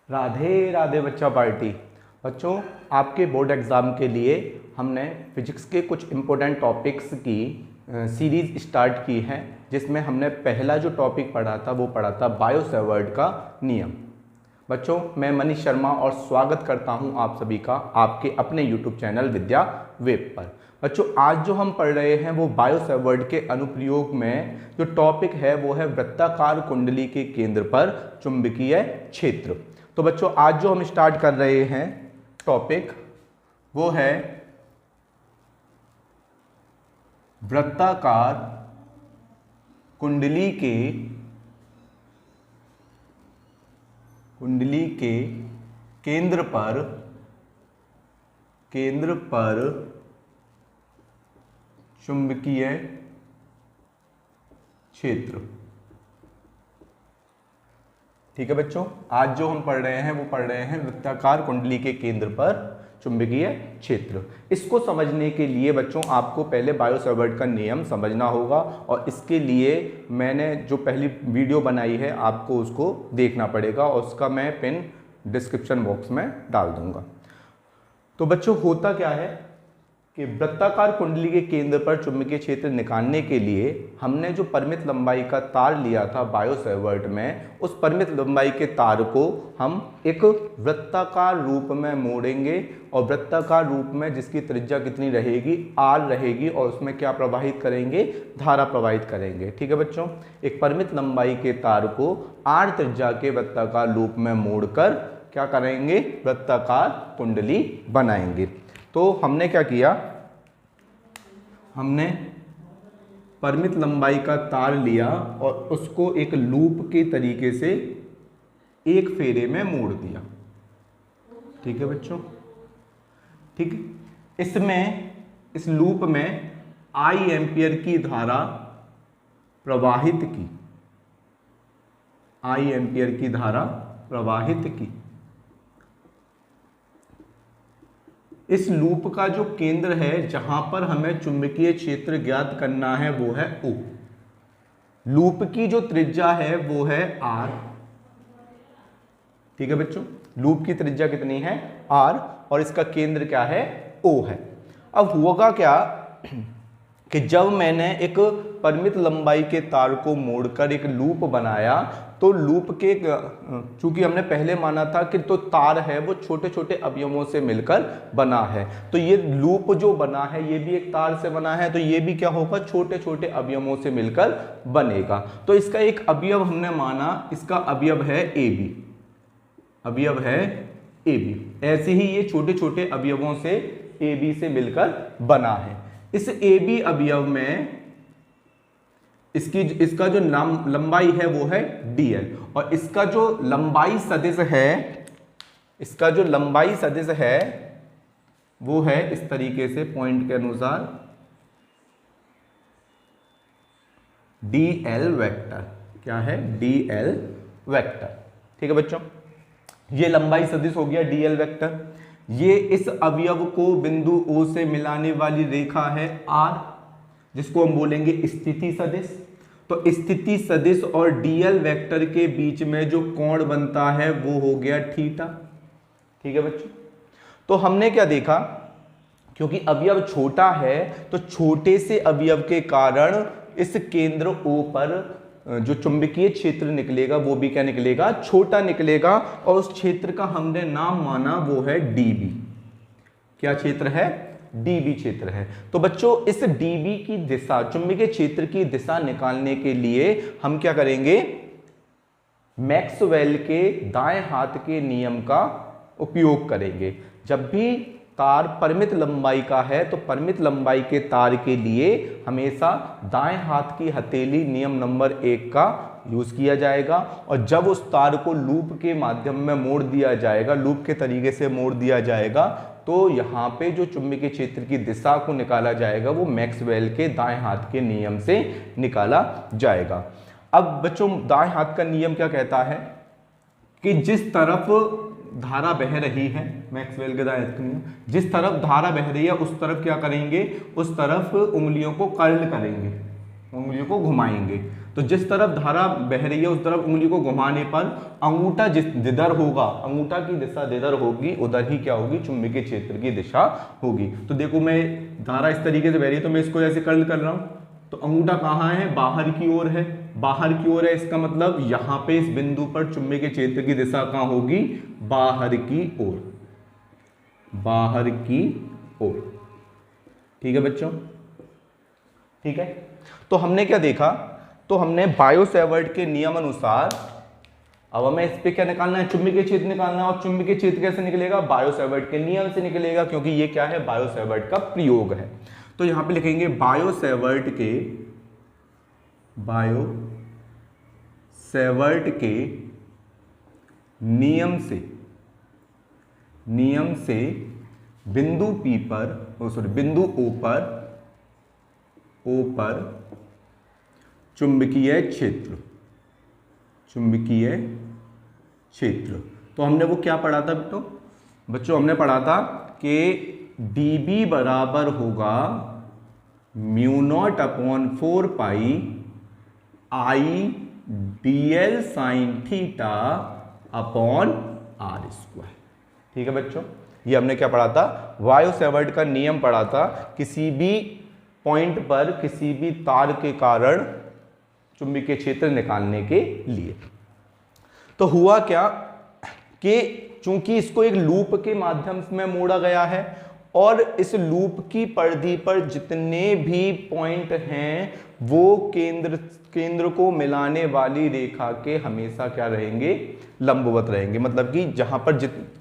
राधे राधे बच्चा पार्टी। बच्चों, आपके बोर्ड एग्ज़ाम के लिए हमने फिजिक्स के कुछ इम्पोर्टेंट टॉपिक्स की सीरीज़ स्टार्ट की है, जिसमें हमने पहला जो टॉपिक पढ़ा था वो पढ़ा था बायो सेवर्ट का नियम। बच्चों, मैं मनीष शर्मा और स्वागत करता हूं आप सभी का आपके अपने यूट्यूब चैनल विद्या वेब पर। बच्चों, आज जो हम पढ़ रहे हैं वो बायो सेवर्ट के अनुप्रयोग में जो टॉपिक है वो है वृत्ताकार कुंडली के केंद्र पर चुंबकीय क्षेत्र। तो बच्चों, आज जो हम स्टार्ट कर रहे हैं टॉपिक वो है वृत्ताकार कुंडली के केंद्र पर चुंबकीय क्षेत्र। ठीक है बच्चों, आज जो हम पढ़ रहे हैं वो पढ़ रहे हैं वृत्ताकार कुंडली के केंद्र पर चुंबकीय क्षेत्र। इसको समझने के लिए बच्चों आपको पहले बायो सेवर्ट का नियम समझना होगा, और इसके लिए मैंने जो पहली वीडियो बनाई है आपको उसको देखना पड़ेगा, और उसका मैं पिन डिस्क्रिप्शन बॉक्स में डाल दूंगा। तो बच्चों, होता क्या है कि वृत्ताकार कुंडली के केंद्र पर चुंबकीय क्षेत्र निकालने के लिए हमने जो परिमित लंबाई का तार लिया था बायो सेवर्ट में, उस परिमित लंबाई के तार को हम एक वृत्ताकार रूप में मोड़ेंगे, और वृत्ताकार रूप में जिसकी त्रिज्या कितनी रहेगी, आर रहेगी, और उसमें क्या प्रवाहित करेंगे, धारा प्रवाहित करेंगे। ठीक है बच्चों, एक परिमित लंबाई के तार को आर त्रिज्या के वृत्ताकार रूप में मोड़कर क्या करेंगे, वृत्ताकार कुंडली बनाएंगे। तो हमने क्या किया, हमने परिमित लंबाई का तार लिया और उसको एक लूप के तरीके से एक फेरे में मोड़ दिया। ठीक है बच्चों, ठीक। इसमें इस लूप में आई एम्पियर की धारा प्रवाहित की, आई एम्पियर की धारा प्रवाहित की। इस लूप का जो केंद्र है जहां पर हमें चुंबकीय क्षेत्र ज्ञात करना है वो है O। लूप की जो त्रिज्या है वो है R। ठीक है बच्चों, लूप की त्रिज्या कितनी है, R, और इसका केंद्र क्या है, O है। अब होगा क्या कि जब मैंने एक परिमित लंबाई के तार को मोड़कर एक लूप बनाया, तो लूप के, चूंकि हमने पहले माना था कि तो तार है वो छोटे छोटे अवयवों से मिलकर बना है, तो ये लूप जो बना है ये भी एक तार से बना है, तो ये भी क्या होगा, छोटे छोटे अवयवों से मिलकर बनेगा। तो इसका एक अवयव हमने माना, इसका अवयव है AB, अवयव है AB। ऐसे ही ये छोटे छोटे अवयवों से AB से मिलकर बना है। इस AB अवयव में इसका जो लंबाई है वो है dl, और इसका जो लंबाई सदिश है, इसका जो लंबाई सदिश है वो है इस तरीके से पॉइंट के अनुसार dl वेक्टर। क्या है, dl वेक्टर। ठीक है बच्चों, ये लंबाई सदिश हो गया dl वेक्टर। ये इस अवयव को बिंदु O से मिलाने वाली रेखा है R, जिसको हम बोलेंगे स्थिति सदिश। तो स्थिति सदिश और dl वेक्टर के बीच में जो कोण बनता है वो हो गया थीटा। ठीक है बच्चों, तो हमने क्या देखा, क्योंकि अवयव छोटा है तो छोटे से अवयव के कारण इस केंद्र O पर जो चुंबकीय क्षेत्र निकलेगा वो भी क्या निकलेगा, छोटा निकलेगा, और उस क्षेत्र का हमने नाम माना वो है dB। क्या क्षेत्र है, dB क्षेत्र है। तो बच्चों, इस dB की दिशा, चुंबकीय क्षेत्र की दिशा निकालने के लिए हम क्या करेंगे, मैक्सवेल के दाएं हाथ के नियम का उपयोग करेंगे। जब भी तार परिमित लंबाई का है तो परिमित लंबाई के तार के लिए हमेशा दाएं हाथ की हथेली नियम नंबर 1 का यूज किया जाएगा, और जब उस तार को लूप के माध्यम में मोड़ दिया जाएगा, लूप के तरीके से मोड़ दिया जाएगा, तो यहाँ पे जो चुंबकीय क्षेत्र की दिशा को निकाला जाएगा वो मैक्सवेल के दाएं हाथ के नियम से निकाला जाएगा। अब बच्चों, दाएं हाथ का नियम क्या कहता है कि जिस तरफ धारा बह रही है, मैक्सवेल के दाएं हाथ का नियम, जिस तरफ धारा बह रही है उस तरफ क्या करेंगे, उस तरफ उंगलियों को कर्ल करेंगे, उंगलियों को घुमाएंगे। तो जिस तरफ धारा बह रही है उस तरफ उंगली को घुमाने पर अंगूठा जिधर होगा, अंगूठा की दिशा जिधर होगी उधर ही क्या होगी, चुंबकीय क्षेत्र की दिशा होगी। तो देखो मैं धारा इस तरीके से बह रही है तो मैं इसको ऐसे कर्ल कर रहा हूं, तो अंगूठा कहाँ है, बाहर की ओर है, बाहर की ओर है, इसका मतलब यहां पे इस बिंदु पर चुंबकीय क्षेत्र की दिशा कहां होगी, बाहर की ओर, बाहर की ओर। ठीक है बच्चों, ठीक है। तो हमने क्या देखा, तो हमने बायो-सैवर्ट के नियम अनुसार, अब हमें इस पे क्या निकालना है, चुंबकीय क्षेत्र निकालना है। और चुंबकीय क्षेत्र कैसे निकलेगा, बायो-सैवर्ट के नियम से निकलेगा, क्योंकि ये क्या है, बायो-सैवर्ट का प्रयोग है। तो यहां पे लिखेंगे बायो-सैवर्ट के नियम से बिंदु P पर, बिंदु O पर चुंबकीय क्षेत्र। तो हमने वो क्या पढ़ा था बच्चों, हमने पढ़ा था कि dB बराबर होगा μ0/4 pi I dl sin theta upon r square. ठीक है बच्चों, ये हमने क्या पढ़ा था, बायो-सैवर्ट का नियम पढ़ा था, किसी भी पॉइंट पर किसी भी तार के कारण चुंबकीय क्षेत्र निकालने के लिए। तो हुआ क्या कि चूंकि इसको एक लूप के माध्यम से मोड़ा गया है और इस लूप की परिधि पर जितने भी पॉइंट हैं वो केंद्र को मिलाने वाली रेखा के हमेशा क्या रहेंगे, लंबवत रहेंगे। मतलब कि जहां पर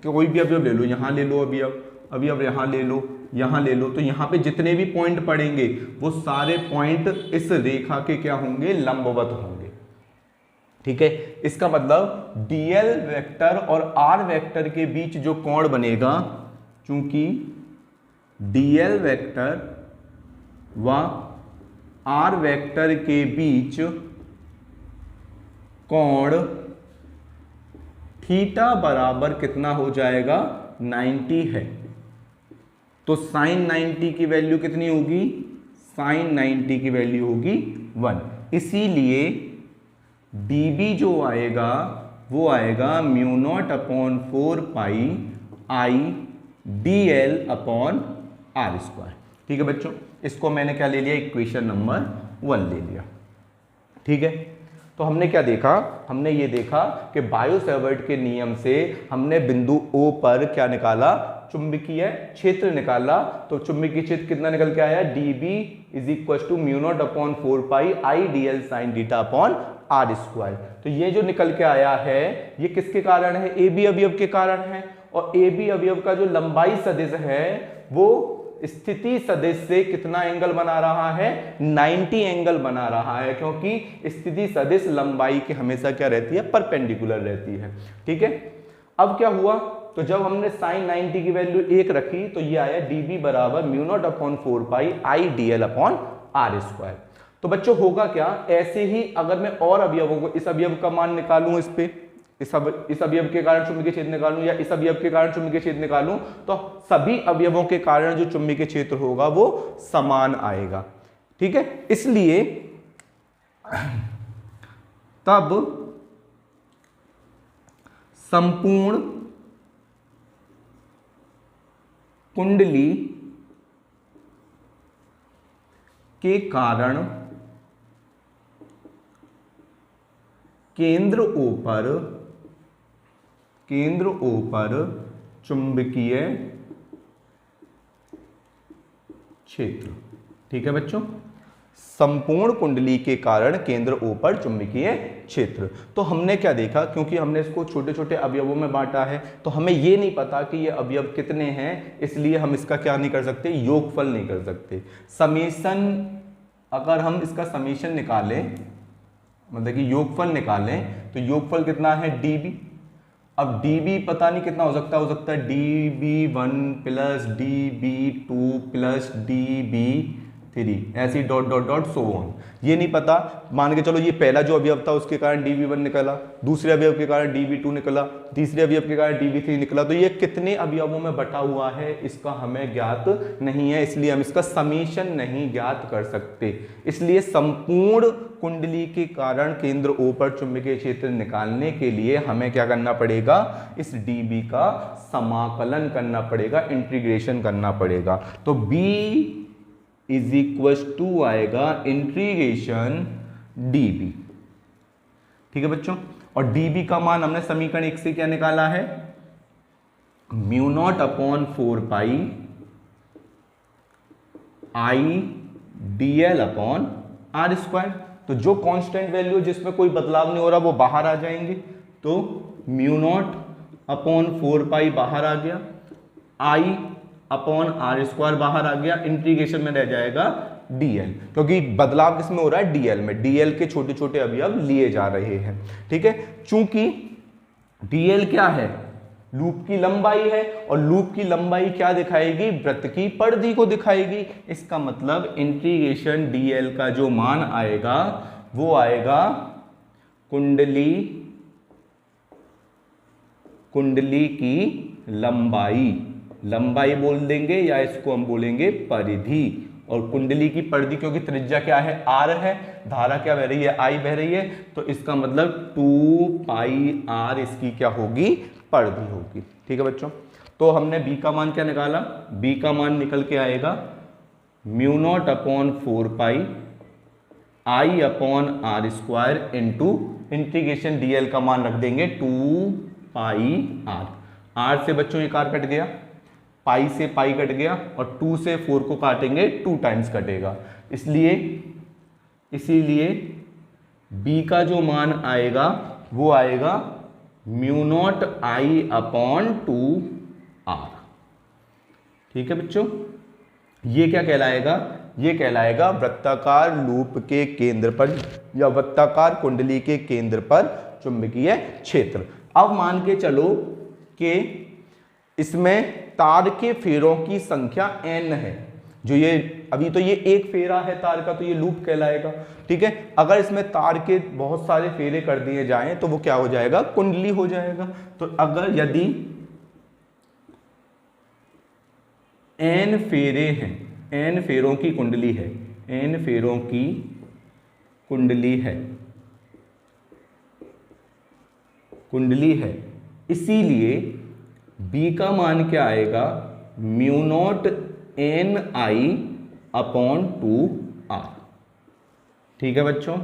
कोई भी अवयव ले लो, यहां ले लो अवयव यहां ले लो, यहां ले लो, तो यहां पे जितने भी पॉइंट पड़ेंगे वो सारे पॉइंट इस रेखा के क्या होंगे, लंबवत होंगे। ठीक है, इसका मतलब dl वेक्टर और r वेक्टर के बीच जो कोण बनेगा, चूंकि dl वेक्टर व r वेक्टर के बीच कोण थीटा बराबर कितना हो जाएगा, 90 है। तो साइन 90 की वैल्यू कितनी होगी, साइन 90 की वैल्यू होगी 1। इसीलिए dB जो आएगा वो आएगा μ0/4 pi I dl upon r square. ठीक है बच्चों, इसको मैंने क्या ले लिया, इक्वेशन नंबर 1 ले लिया। ठीक है, तो हमने क्या देखा, हमने ये देखा कि बायो-सैवर्ट के नियम से हमने बिंदु O पर क्या निकाला, चुंबकीय क्षेत्र निकाला। तो चुंबकीय क्षेत्र कितना निकल के आया, dB is equal to μ0/4 pi I dl sin theta upon r square. तो ये जो निकल के आया है ये किसके कारण है, AB अवयव के कारण है। और AB अवयव का जो लंबाई सदिश है वो स्थिति सदिश से कितना एंगल बना रहा है, 90 एंगल बना रहा है, क्योंकि स्थिति सदिश लंबाई के हमेशा क्या रहती है, परपेंडिकुलर रहती है। ठीक है, अब क्या हुआ, तो जब हमने साइन 90 की वैल्यू 1 रखी तो ये आया dB बराबर μ0/4 pi I dl upon r square. तो बच्चों होगा क्या, ऐसे ही अगर मैं और अवयवों को, इस अवयव का मान निकालूं, इस पे इस अवयव के कारण चुंबकीय क्षेत्र निकालूं या इस अवयव के कारण चुंबकीय क्षेत्र निकालूं, तो सभी अवयवों के कारण जो चुंबकीय क्षेत्र होगा वो समान आएगा। ठीक है, इसलिए तब संपूर्ण कुंडली के कारण केंद्र O पर चुंबकीय क्षेत्र। ठीक है बच्चों, संपूर्ण कुंडली के कारण केंद्र O पर चुंबकीय क्षेत्र। तो हमने क्या देखा, क्योंकि हमने इसको छोटे छोटे अवयवों में बांटा है तो हमें ये नहीं पता कि ये अवयव कितने हैं, इसलिए हम इसका क्या नहीं कर सकते, योगफल नहीं कर सकते। समेशन, अगर हम इसका समेशन निकालें, मतलब कि योगफल निकालें, तो योगफल कितना है, dB। अब dB पता नहीं कितना हो सकता dB1 plus dB2 plus dB3 3, ऐसी dot dot dot so on. ये नहीं पता, मान के चलो ये पहला जो अवयव था उसके कारण dv1 निकला, दूसरे अवयव के कारण dv2 निकला, तीसरे अवयव के कारण dv3 निकला, तो ये कितने अवयवों में बटा हुआ है इसका हमें ज्ञात नहीं है, इसलिए हम इसका समीशन नहीं ज्ञात कर सकते। इसलिए संपूर्ण कुंडली के कारण केंद्र O पर चुंबकीय क्षेत्र निकालने के लिए हमें क्या करना पड़ेगा, इस db का समाकलन करना पड़ेगा, इंटीग्रेशन करना पड़ेगा। तो b इज इक्वल टू आएगा इंटीग्रेशन db। ठीक है बच्चों, और db का मान हमने समीकरण 1 से क्या निकाला है, mu naught upon 4 pi i dl upon R square. तो जो कांस्टेंट वैल्यू जिसमें कोई बदलाव नहीं हो रहा वो बाहर आ जाएंगे, तो म्यू नॉट अपॉन 4 पाई बाहर आ गया, i अपॉन आर स्क्वायर बाहर आ गया, इंटीग्रेशन में रह जाएगा dl, क्योंकि बदलाव किसमें हो रहा है, dl में, dl के छोटे छोटे अवयव लिए जा रहे हैं। ठीक है, चूंकि dl क्या है, लूप की लंबाई है, और लूप की लंबाई क्या दिखाएगी, वृत्त की परिधि को दिखाएगी। इसका मतलब इंटीग्रेशन dl का जो मान आएगा वो आएगा कुंडली की लंबाई बोल देंगे, या इसको हम बोलेंगे परिधि। और कुंडली की परिधि, क्योंकि त्रिज्या क्या है, r है, धारा क्या बह रही है, I बह रही है, तो इसका मतलब 2 पाई r इसकी क्या होगी, परिधि होगी। ठीक है बच्चों, तो हमने b का मान क्या निकाला, b का मान निकल के आएगा mu naught upon 4 pi i upon R square into integration dl का मान रख देंगे 2 पाई r से बच्चों एक r कट गया, पाई से पाई कट गया, और 2 से 4 को काटेंगे 2 टाइम्स कटेगा, इसीलिए b का जो मान आएगा वो आएगा mu not i upon 2r। ठीक है बच्चों, ये क्या कहलाएगा, ये कहलाएगा वृत्ताकार लूप के केंद्र पर या वृत्ताकार कुंडली के केंद्र पर चुंबकीय क्षेत्र। अब मान के चलो कि इसमें तार के फेरों की संख्या n है, जो ये अभी तो ये एक फेरा है तार का, तो ये लूप कहलाएगा। ठीक है, अगर इसमें तार के बहुत सारे फेरे कर दिए जाएं तो वो क्या हो जाएगा, कुंडली हो जाएगा। तो अगर यदि n फेरे हैं, n फेरों की कुंडली है, n फेरों की कुंडली है, इसीलिए b का मान क्या आएगा, mu not n i upon 2r। ठीक है बच्चों,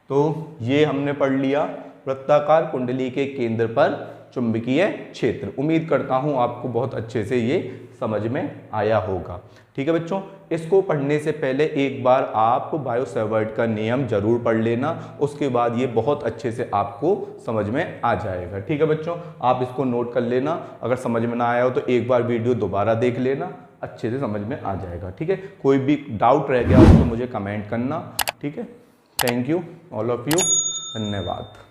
तो ये हमने पढ़ लिया वृत्ताकार कुंडली के केंद्र पर चुंबकीय क्षेत्र। उम्मीद करता हूं आपको बहुत अच्छे से ये समझ में आया होगा। ठीक है बच्चों, इसको पढ़ने से पहले एक बार आप बायो सेवर्ट का नियम जरूर पढ़ लेना, उसके बाद ये बहुत अच्छे से आपको समझ में आ जाएगा। ठीक है बच्चों, आप इसको नोट कर लेना, अगर समझ में ना आया हो तो एक बार वीडियो दोबारा देख लेना, अच्छे से समझ में आ जाएगा। ठीक है, कोई भी डाउट रह गया हो तो मुझे कमेंट करना। ठीक है, thank you all of you, धन्यवाद।